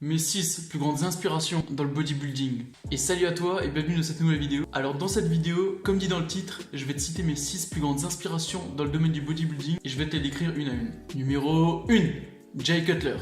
Mes 6 plus grandes inspirations dans le bodybuilding. Et salut à toi et bienvenue dans cette nouvelle vidéo. Alors dans cette vidéo, comme dit dans le titre, je vais te citer mes 6 plus grandes inspirations dans le domaine du bodybuilding et je vais te les décrire une à une. Numéro 1, Jay Cutler.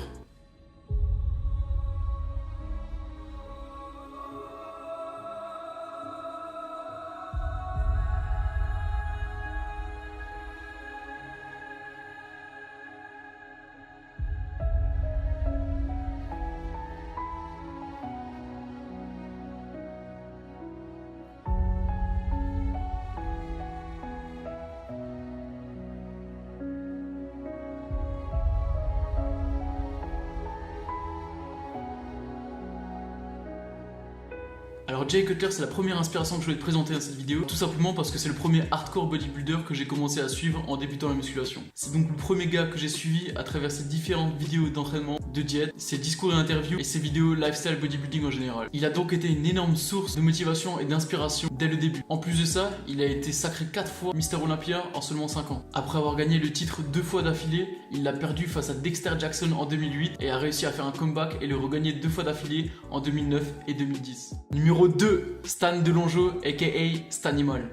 Alors Jay Cutler, c'est la première inspiration que je voulais te présenter dans cette vidéo, tout simplement parce que c'est le premier hardcore bodybuilder que j'ai commencé à suivre en débutant la musculation. C'est donc le premier gars que j'ai suivi à travers ses différentes vidéos d'entraînement, de diète, ses discours et interviews et ses vidéos lifestyle bodybuilding en général. Il a donc été une énorme source de motivation et d'inspiration dès le début. En plus de ça, il a été sacré 4 fois Mister Olympia en seulement 5 ans. Après avoir gagné le titre 2 fois d'affilée, il l'a perdu face à Dexter Jackson en 2008 et a réussi à faire un comeback et le regagner 2 fois d'affilée en 2009 et 2010. Numéro 2, Stan Delongeau aka Stanimal.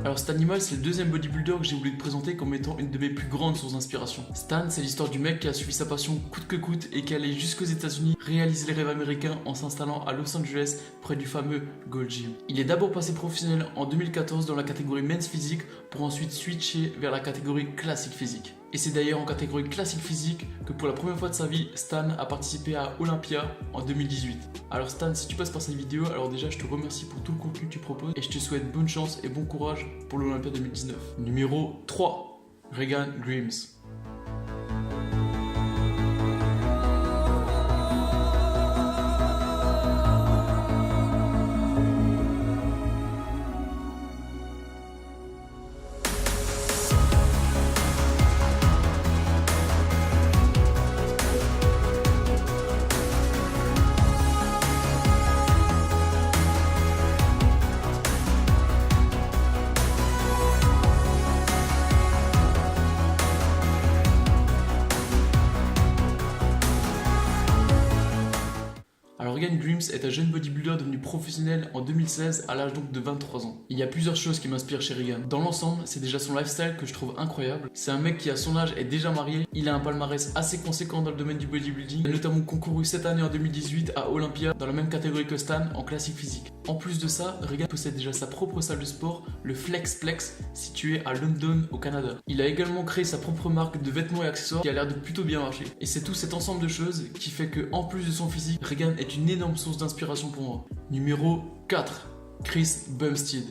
Alors Stanimal, c'est le deuxième bodybuilder que j'ai voulu te présenter comme étant une de mes plus grandes sources d'inspiration. Stan, c'est l'histoire du mec qui a suivi sa passion coûte que coûte et qui est allé jusqu'aux États-Unis réaliser les rêves américains en s'installant à Los Angeles près du fameux Gold Gym. Il est d'abord passé professionnel en 2014 dans la catégorie Men's Physique pour ensuite switcher vers la catégorie Classic Physique. Et c'est d'ailleurs en catégorie Classic Physique que pour la première fois de sa vie, Stan a participé à Olympia en 2018. Alors Stan, si tu passes par cette vidéo, alors déjà je te remercie pour tout le contenu que tu proposes et je te souhaite bonne chance et bon courage pour l'Olympia 2019. Numéro 3, Regan Grimes. Alors Regan Grimes est un jeune bodybuilder devenu professionnel en 2016 à l'âge donc de 23 ans. Il y a plusieurs choses qui m'inspirent chez Regan. Dans l'ensemble, c'est déjà son lifestyle que je trouve incroyable. C'est un mec qui à son âge est déjà marié, il a un palmarès assez conséquent dans le domaine du bodybuilding. Il a notamment concouru cette année en 2018 à Olympia dans la même catégorie que Stan en classique physique. En plus de ça, Regan possède déjà sa propre salle de sport, le Flexplex, situé à London au Canada. Il a également créé sa propre marque de vêtements et accessoires qui a l'air de plutôt bien marcher. Et c'est tout cet ensemble de choses qui fait que, en plus de son physique, Regan est une énorme source d'inspiration pour moi. Numéro 4, Chris Bumstead.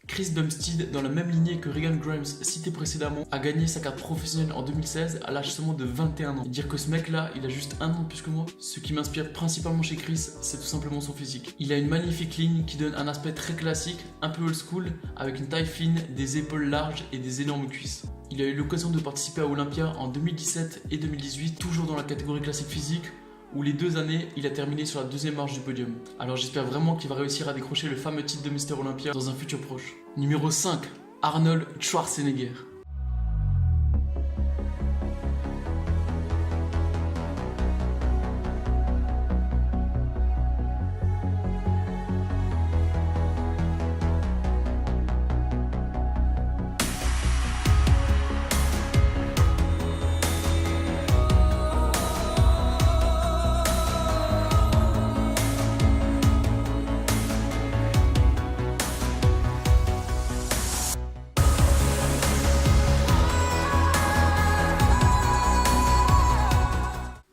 Chris Bumstead, dans la même lignée que Regan Grimes cité précédemment, a gagné sa carte professionnelle en 2016 à l'âge seulement de 21 ans. Et dire que ce mec là, il a juste un an de plus que moi. Ce qui m'inspire principalement chez Chris, c'est tout simplement son physique. Il a une magnifique ligne qui donne un aspect très classique, un peu old school, avec une taille fine, des épaules larges et des énormes cuisses. Il a eu l'occasion de participer à Olympia en 2017 et 2018, toujours dans la catégorie classique physique, où les 2 années, il a terminé sur la 2e marche du podium. Alors j'espère vraiment qu'il va réussir à décrocher le fameux titre de Mister Olympia dans un futur proche. Numéro 5, Arnold Schwarzenegger.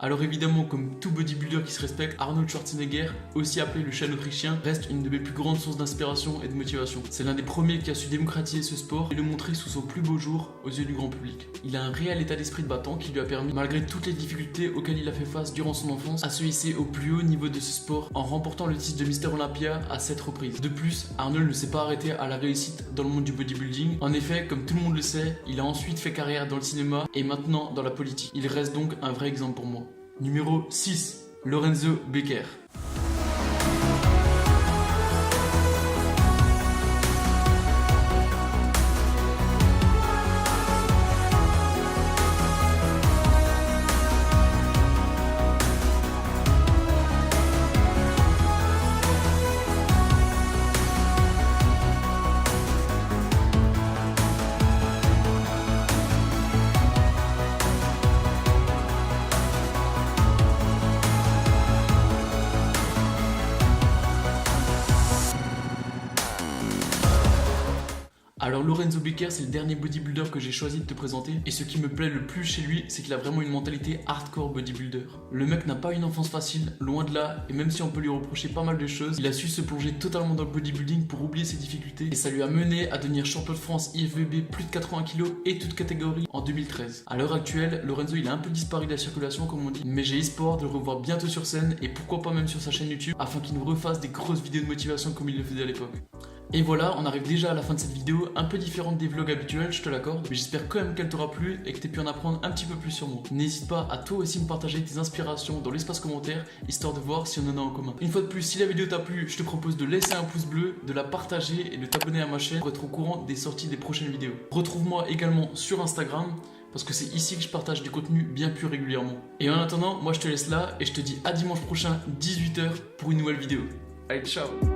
Alors évidemment, comme tout bodybuilder qui se respecte, Arnold Schwarzenegger, aussi appelé le chêne autrichien, reste une de mes plus grandes sources d'inspiration et de motivation. C'est l'un des premiers qui a su démocratiser ce sport et le montrer sous son plus beau jour aux yeux du grand public. Il a un réel état d'esprit de battant qui lui a permis, malgré toutes les difficultés auxquelles il a fait face durant son enfance, à se hisser au plus haut niveau de ce sport en remportant le titre de Mister Olympia à 7 reprises. De plus, Arnold ne s'est pas arrêté à la réussite dans le monde du bodybuilding. En effet, comme tout le monde le sait, il a ensuite fait carrière dans le cinéma et maintenant dans la politique. Il reste donc un vrai exemple pour moi. Numéro 6. Lorenzo Becker. Alors Lorenzo Becker, c'est le dernier bodybuilder que j'ai choisi de te présenter, et ce qui me plaît le plus chez lui, c'est qu'il a vraiment une mentalité hardcore bodybuilder. Le mec n'a pas une enfance facile, loin de là, et même si on peut lui reprocher pas mal de choses, il a su se plonger totalement dans le bodybuilding pour oublier ses difficultés, et ça lui a mené à devenir champion de France IFBB plus de 80 kg et toute catégorie en 2013. À l'heure actuelle, Lorenzo il a un peu disparu de la circulation comme on dit, mais j'ai espoir de le revoir bientôt sur scène, et pourquoi pas même sur sa chaîne YouTube, afin qu'il nous refasse des grosses vidéos de motivation comme il le faisait à l'époque. Et voilà, on arrive déjà à la fin de cette vidéo, un peu différente des vlogs habituels, je te l'accorde, mais j'espère quand même qu'elle t'aura plu et que tu aies pu en apprendre un petit peu plus sur moi. N'hésite pas à toi aussi me partager tes inspirations dans l'espace commentaire, histoire de voir si on en a en commun. Une fois de plus, si la vidéo t'a plu, je te propose de laisser un pouce bleu, de la partager et de t'abonner à ma chaîne pour être au courant des sorties des prochaines vidéos. Retrouve-moi également sur Instagram, parce que c'est ici que je partage du contenu bien plus régulièrement. Et en attendant, moi je te laisse là et je te dis à dimanche prochain, 18 h, pour une nouvelle vidéo. Allez, ciao!